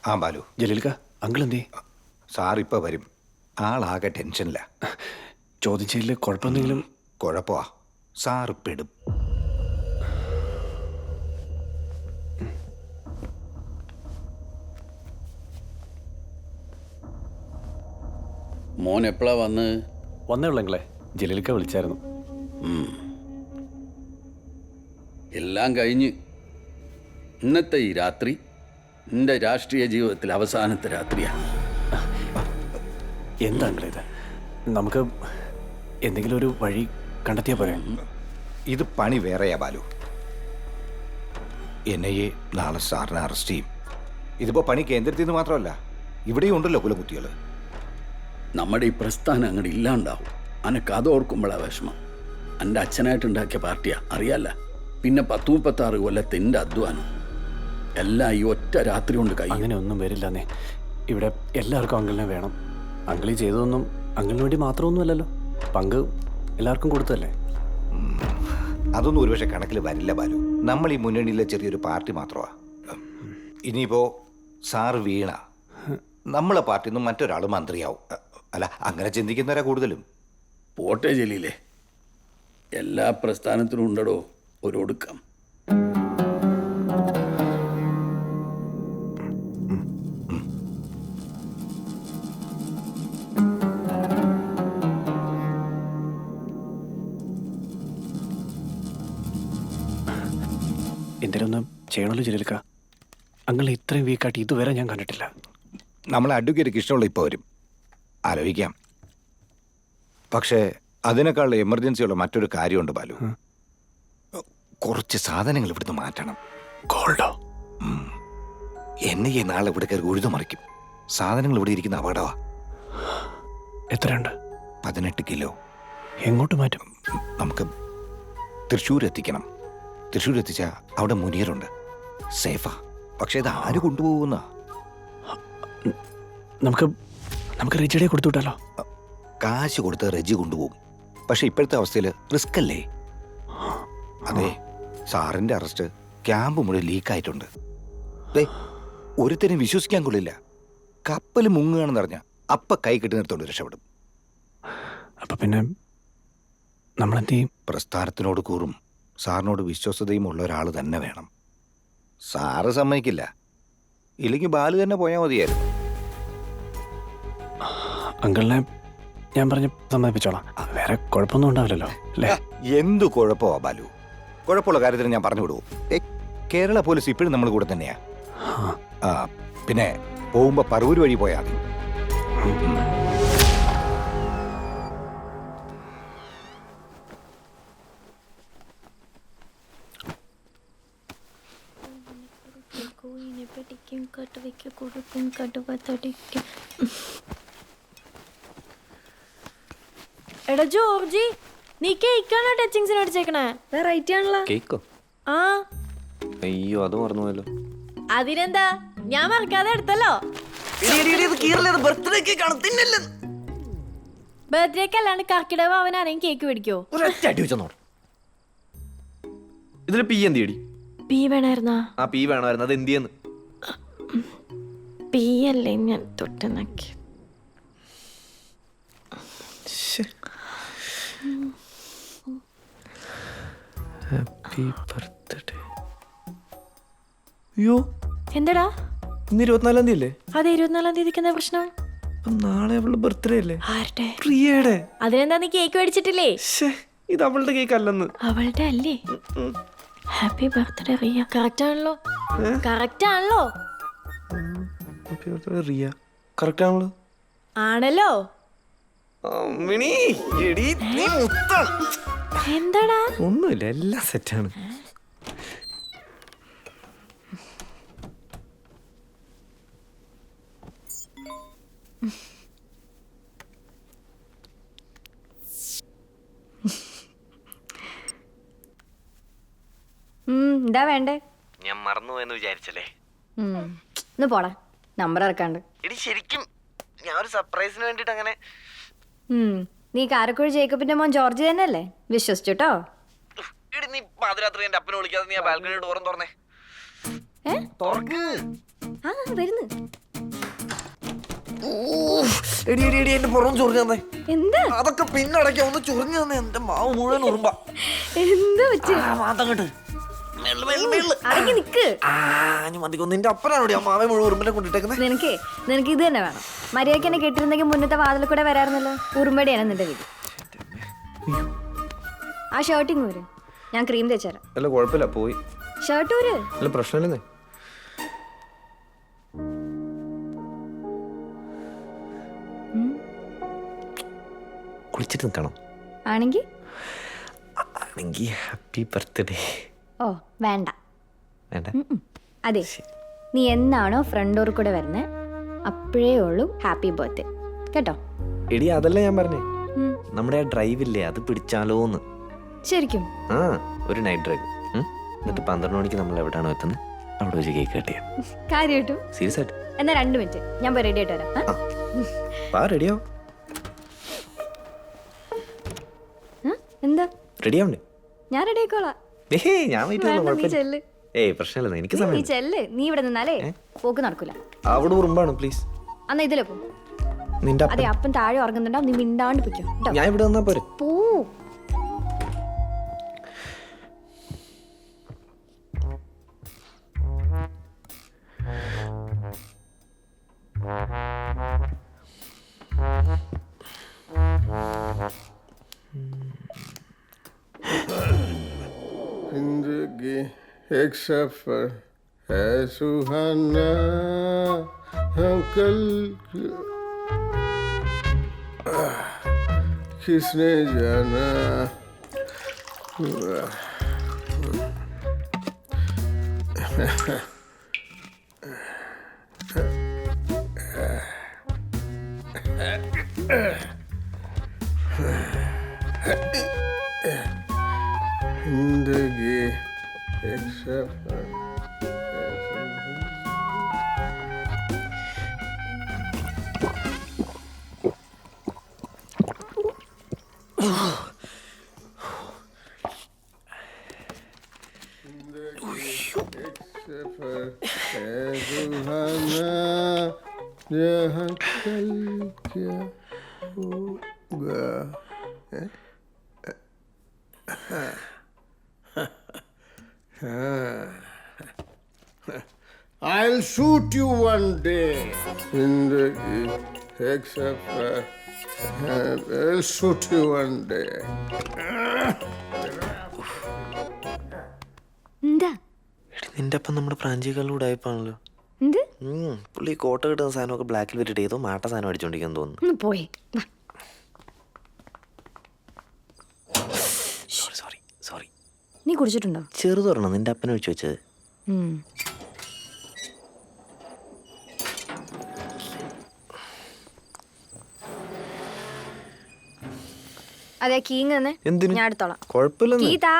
ആ ബാലു. ജലീൽക്ക, അങ്കിൾ എന്തേ? സാർ ഇപ്പം വരും. ആളാകെ ടെൻഷനില്ല. ചോദിച്ചതിൽ കുഴപ്പമെന്തെങ്കിലും? കുഴപ്പമാ, സാറ് പെടും. മോൻ എപ്പോഴാ വന്നേ ഉള്ളെങ്കിലേ ജലീൽക്ക വിളിച്ചായിരുന്നു. എല്ലാം കഴിഞ്ഞ് ഇന്നത്തെ ഈ രാത്രി എൻ്റെ രാഷ്ട്രീയ ജീവിതത്തിൽ അവസാനത്തെ രാത്രിയാണ്. എന്താ അങ്കിളേ ഇത്? നമുക്ക് എന്തെങ്കിലും ഒരു വഴി കണ്ടെത്തിയാ പോരെ? ഇത് പണി വേറെയാ ബാലു. എന്നെ നാളെ സാറിനെ അറസ്റ്റ് ചെയ്യും. ഇതിപ്പോൾ പണി കേന്ദ്രത്തിൽ നിന്ന് മാത്രമല്ല, ഇവിടെയും ഉണ്ടല്ലോ കുലകുത്തികൾ. നമ്മുടെ ഈ പ്രസ്ഥാനം അങ്ങോട്ട് ഇല്ലാണ്ടാവും. അനക്ക് അത് ഓർക്കുമ്പോഴാണ് വിഷമം. എൻ്റെ അച്ഛനായിട്ടുണ്ടാക്കിയ പാർട്ടിയാ, അറിയാല്ല. പിന്നെ 10-36 കൊല്ലത്തെ എൻ്റെ അധ്വാനം എല്ലാം ഈ ഒറ്റ രാത്രി കൊണ്ട് കഴിയും. അങ്ങനെ ഒന്നും വരില്ലെന്നേ. ഇവിടെ എല്ലാവർക്കും അങ്കിളിനെ വേണം. അങ്കിളി ചെയ്തതൊന്നും അങ്കിളിന് വേണ്ടി മാത്രമൊന്നും അല്ലല്ലോ. പങ്ക് എല്ലാവർക്കും കൊടുത്തല്ലേ. അതൊന്നും ഒരുപക്ഷെ കണക്കിൽ വരില്ല ബാലു. നമ്മൾ ഈ മുന്നണിയിലെ ചെറിയൊരു പാർട്ടി മാത്രമാണ്. ഇനിയിപ്പോൾ സാറ് വീണ നമ്മളെ പാർട്ടിയിൽ നിന്നും മറ്റൊരാൾ മന്ത്രിയാവും. അല്ല, അങ്ങനെ ചിന്തിക്കുന്നവരാ കൂടുതലും. പോട്ടെ ജലീലേ, എല്ലാ പ്രസ്ഥാനത്തിനും ഉണ്ടടോ ഒരു ഒടുക്കം. എന്തിനൊന്നും ചെയ്യണമല്ലോ ജലീൽക്ക. അങ്കിളിനെ ഇത്രയും വീക്കായിട്ട് ഇതുവരെ ഞാൻ കണ്ടിട്ടില്ല. നമ്മളെ അഡ്വക്കേറ്റ് കൃഷ്ണപിള്ള ഇപ്പോൾ വരും, ആലോചിക്കാം. പക്ഷേ അതിനേക്കാൾ എമർജൻസിയുള്ള മറ്റൊരു കാര്യമുണ്ട് ബാലു. കുറച്ച് സാധനങ്ങൾ ഇവിടുന്ന് മാറ്റണം. ഗോൾഡോ? എന്നെ ഈ നാളെ ഇവിടെ കയറി ഉഴുതു മറിക്കും. സാധനങ്ങൾ ഇവിടെ ഇരിക്കുന്ന അപകടമാ. എത്രയുണ്ട്? 18 കിലോ. എങ്ങോട്ട് മാറ്റും? നമുക്ക് തൃശ്ശൂർ എത്തിക്കണം. തൃശ്ശൂർ എത്തിച്ചാൽ അവിടെ മുനിയറുണ്ട്, സേഫാ. പക്ഷെ ഇത് ആര് കൊണ്ടുപോകുന്ന? നമുക്ക് റെജിയുടെ കൊടുത്തുവിട്ടാലോ? കാശ് കൊടുത്ത് റെജി കൊണ്ടുപോകും. പക്ഷെ ഇപ്പോഴത്തെ അവസ്ഥയിൽ റിസ്ക് അല്ലേ? അതെ, സാറിന്റെ അറസ്റ്റ് ക്യാമ്പ് മുഴുവൻ ലീക്കായിട്ടുണ്ട്. ഒരുത്തരും വിശ്വസിക്കാൻ കൊള്ളില്ല. കപ്പൽ മുങ്ങുകയാണെന്ന് അറിഞ്ഞ അപ്പ കൈ കെട്ടി നിർത്തോണ്ട് രക്ഷപ്പെടും. അപ്പൊ പിന്നെ നമ്മളെന്ത് ചെയ്യും? പ്രസ്ഥാനത്തിനോട് കൂറും സാറിനോട് വിശ്വസതയും ഉള്ള ഒരാൾ തന്നെ വേണം. സാറ് സമ്മതിക്കില്ല. ഇല്ലെങ്കിൽ ബാലു തന്നെ പോയാൽ മതിയായിരുന്നു. അങ്കിളിനെ ഞാൻ പറഞ്ഞ് സമ്മതിപ്പിച്ചോളാം. വേറെ കുഴപ്പമൊന്നും ഉണ്ടാവില്ലല്ലോ അല്ലേ? എന്തു കുഴപ്പമാ ബാലു? കുഴപ്പമുള്ള കാര്യത്തിന് ഞാൻ പറഞ്ഞു വിടുവോ? കേരള പോലീസ് ഇപ്പോഴും നമ്മൾ കൂടെ തന്നെയാ. പിന്നെ പോകുമ്പോ പറവൂർ വഴി പോയാൽ മതി. എടാ ജോർജി, നീ കേക്കാണോ ടച്ചിങ്സിന് അടിച്ചേക്കണേ? റൈറ്റ് ആണല്ലോ. കേക്കോ? ആ, അയ്യോ, അത് മറന്നുപോയല്ലോ. അതിനെന്താ, ഞാൻ മറക്കാതെ എടുത്തല്ലോ. ബർത്ത്ഡേക്ക് അല്ലാണ്ട് കർക്കിടക അവൻ ആരെയും കേക്ക് മേടിക്കോ? ഇതില് പി എന്തിയടി? പി വേണമായിരുന്നാ? ആ പി വേണമായിരുന്നു. അത് എന്തിയെന്ന്? പി അല്ലേ ഞാൻ തൊട്ടുനക്കി. Happy birthday. അയ്യോ, എന്താടാ? ഇന്ന് 24-ാം തീയതി അല്ലേ? അതെ, 24-ാം തീയതിക്ക് എന്താ പ്രശ്നം? നാളെ അവളുടെ ബർത്ത്ഡേ അല്ലേ? ആരുടെ? പ്രിയയുടെ. അതിനെന്താ നീ കേക്ക് മേടിച്ചിട്ടില്ലേ? ഇത് അവളുടെ കേക്ക് അല്ലെന്ന്. അവളുടെ അല്ലേ? Happy birthday Riya. കറക്റ്റ് ആണല്ലോ, കറക്റ്റ് ആണല്ലോ. റിയ കറക്റ്റ് ആണല്ലോ. ആണല്ലോ. എന്താടാ? ഒന്നുമില്ല, എല്ലാം സെറ്റാണ്. എന്താ വേണ്ടേ? ഞാൻ മറന്നുപോയെന്ന് വിചാരിച്ചല്ലേ? ഒന്ന് പോടാ, നമ്പർ ഇറക്കാണ്ട്. എടി ശരിക്കും ഞാൻ ഒരു സർപ്രൈസിന് വേണ്ടിട്ട് അങ്ങനെ. നീ കാരക്കുഴി ജേക്കബിന്റെ മോൻ ജോർജ് തന്നെയല്ലേ? വിശ്വസിച്ചുട്ടോ. എടി നീ പാതിരാത്രി എന്റെ അപ്പനെ വിളിക്കാതെ നീ ആ ബാൽക്കണി ഡോറും തുറന്നേ. വരുന്നു. എടി എടി എടി എന്റെ പുറം ചൊറിഞ്ഞു തന്നെ. എന്താ അതൊക്കെ പിന്നടയ്ക്ക ഒന്ന് ചൊറിഞ്ഞു തന്നെ. എന്റെ മാവ് മുഴുവൻ ഉറുമ്പ. എന്താ പറ്റി മാതങ്ങട്ട് അടങ്ങി നിക്ക്. മതിക്കൊന്ന്. നിന്റെ അപ്പനാണോടി ആ മാവെ മുഴുവൻ ഉറുമ്പിനെ കൊണ്ടിട്ടേക്കുന്നത്? നിനക്ക് ഇത് തന്നെ വേണം. മര്യാദയ്ക്ക് എന്നെ കെട്ടിരുന്നെങ്കിൽ മുന്നത്തെ വാതിൽ കൂടെ വരാറുന്നല്ലോ. ഉറുമ്പടിയാണ് നിന്റെ വീട്. ആ ഷർട്ടിങ് ഊര്, ഞാൻ ക്രീം തേച്ചുതരാം. അല്ല കുഴപ്പമില്ല, പോയി. ഷർട്ട് ഊര്. അല്ല പ്രശ്നമില്ലെന്നേ. കുളിച്ചിട്ട് നിൽക്കണം ആണെങ്കി ആണെങ്കിൽ ഹാപ്പി ബർത്ത്ഡേ. ഓ വേണ്ട. വേണ്ട. അതെ, നീ എന്നാണോ ഫ്രണ്ട് ഡോർ കൂടെ വരുന്നേ അപ്പോഴേ ഉള്ളൂ ഹാപ്പി ബർത്ത്ഡേ കേട്ടോ. എടി അതല്ല ഞാൻ പറഞ്ഞേ, ഉം. നമ്മുടെ ആ ഡ്രൈവ് ഇല്ലേ, അത് പിടിച്ചാലോന്ന്. ശരിക്കും ആ ഒരു നൈറ്റ് ഡ്രൈവ്. എന്നിട്ട് 12 മണിക്ക് നമ്മൾ എവിടെയാണോ എത്തുന്നത് അവിടെ വെച്ച് കേക്ക് കട്ട് ചെയ്യാം. കാര്യമായിട്ടു? സീരിയസ് ആയിട്ട്. എന്നാ 2 മിനിറ്റ് ഞാൻ പോയി റെഡി ആയിട്ട് വരാം. പാ റെഡിയോ? എന്താ റെഡി ആവണ്ടേ? ഞാൻ റെഡി ആയിക്കോളാം. ഏയ് ഞാൻ വെയിറ്റ് വേണ്ട, ചെയ്യാം. നീ കുഴപ്പമില്ല. ചെല്ല്. ഏയ് പ്രശ്നമില്ല, എനിക്ക് നീ സമയം. ചെല്ല്. നീ ഇവിടെ നിന്നാലേ പോക്ക് നടക്കൂല. അവിടെ ഉറുമ്പാണ് പ്ലീസ്. അന്നാ ഇതിലെ പോ. നിന്റെ അതെ, അപ്പൻ. അപ്പൻ താഴെ ഉറങ്ങുന്നുണ്ടാവും. നീ മിണ്ടാണ്ട് പിക്കോ കേട്ടോ. ഞാൻ ഇവിടെ വന്നാ പോരെ? പോ. जिंदगी एक सफर है सुहाना, हम कल किसने जाना। जिंदगी एक सफर है सुहाना। सफर है सुहाना, जहाँ कल क्या होगा। I'll shoot you one day. जिंदगी एक सफर है, I'll shoot you one day. എന്താ എടി നിന്റെ അപ്പം നമ്മുടെ പ്രാഞ്ചികളിലൂടെ ആയപ്പാണല്ലോ. എന്ത്? പുള്ളി കോട്ട കിട്ടുന്ന സാധനമൊക്കെ ബ്ലാക്കിൽ വിട്ടിട്ട് ഏതോ മാട്ട സാധനം അടിച്ചോണ്ടിരിക്കാൻ തോന്നുന്നു. ഒന്ന് പോയി. Sorry sorry sorry. നീ കുടിച്ചിട്ടുണ്ടോ? ചെറുതൊരെണ്ണം നിന്റെ അപ്പനെ ഒഴിച്ചു വെച്ചത്. അതെ, കീങ് തന്നെ എന്തിന്? ഞാൻ എടുത്തോളാം. കുഴപ്പമില്ലെന്ന്. കീ താ.